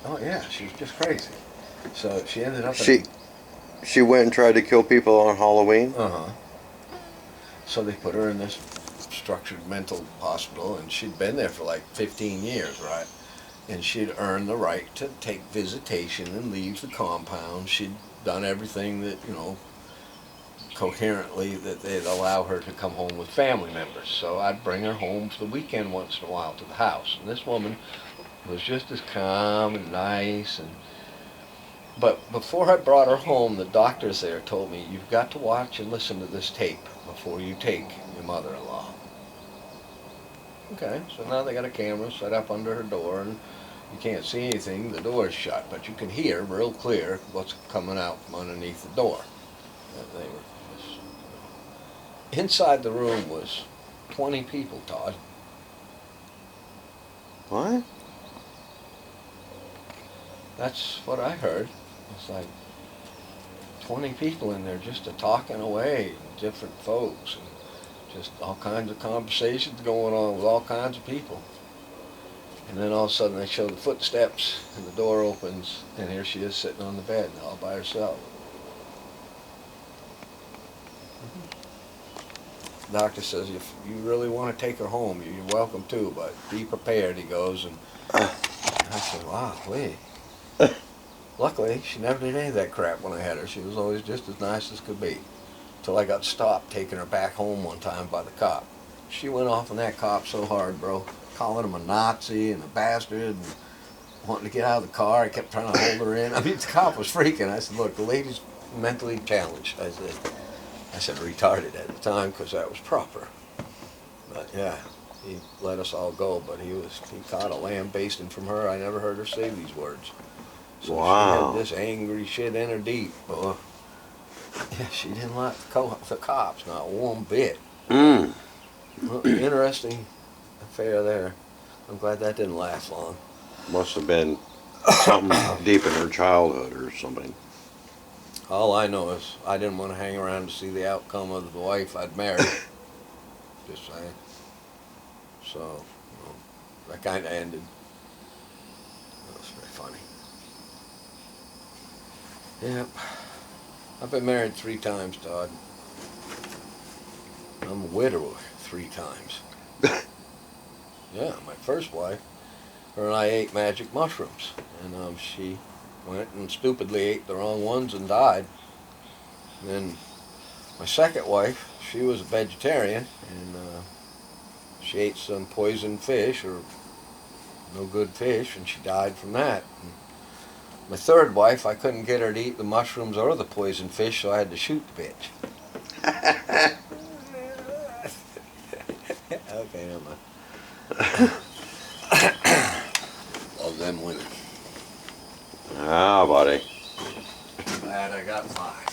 Oh yeah, she was just crazy. So she ended up. She went and tried to kill people on Halloween. Uh-huh. So they put her in this structured mental hospital, and she'd been there for like 15 years, right? And she'd earned the right to take visitation and leave the compound. She'd done everything that, coherently that they'd allow her to come home with family members. So I'd bring her home for the weekend once in a while to the house. And this woman was just as calm and nice. But before I brought her home, the doctors there told me, you've got to watch and listen to this tape before you take your mother-in-law. Okay, so now they got a camera set up under her door, and you can't see anything. The door is shut, but you can hear real clear what's coming out from underneath the door. They were inside the room was 20 people, Todd. What? That's what I heard. It's like 20 people in there just talking away, different folks, and just all kinds of conversations going on with all kinds of people. And then all of a sudden they show the footsteps, and the door opens, and here she is sitting on the bed all by herself. The doctor says, if you really want to take her home, you're welcome to, but be prepared, he goes. And I said, wow, wait. Luckily, she never did any of that crap when I had her. She was always just as nice as could be. Till I got stopped taking her back home one time by the cop. She went off on that cop so hard, bro. Calling him a Nazi and a bastard and wanting to get out of the car. I kept trying to hold her in. I mean, the cop was freaking. I said, look, the lady's mentally challenged. I said retarded at the time because that was proper. But yeah, he let us all go. But he caught a lamb basting from her. I never heard her say these words. So Wow. she had this angry shit in her deep. Boy. Yeah, she didn't like the cops, not one bit. Mm. Well, interesting affair there. I'm glad that didn't last long. Must have been something deep in her childhood or something. All I know is I didn't want to hang around to see the outcome of the wife I'd married. Just saying. So, that kind of ended. That was very funny. Yep. I've been married 3 times, Todd. I'm a widower 3 times. Yeah, my first wife, her and I ate magic mushrooms. And she went and stupidly ate the wrong ones and died. And then my second wife, she was a vegetarian, and she ate some poisoned fish, or no good fish, and she died from that. And my third wife, I couldn't get her to eat the mushrooms or the poisoned fish, so I had to shoot the bitch. Okay, never mind. Love them women. Ah, buddy. Glad I got 5.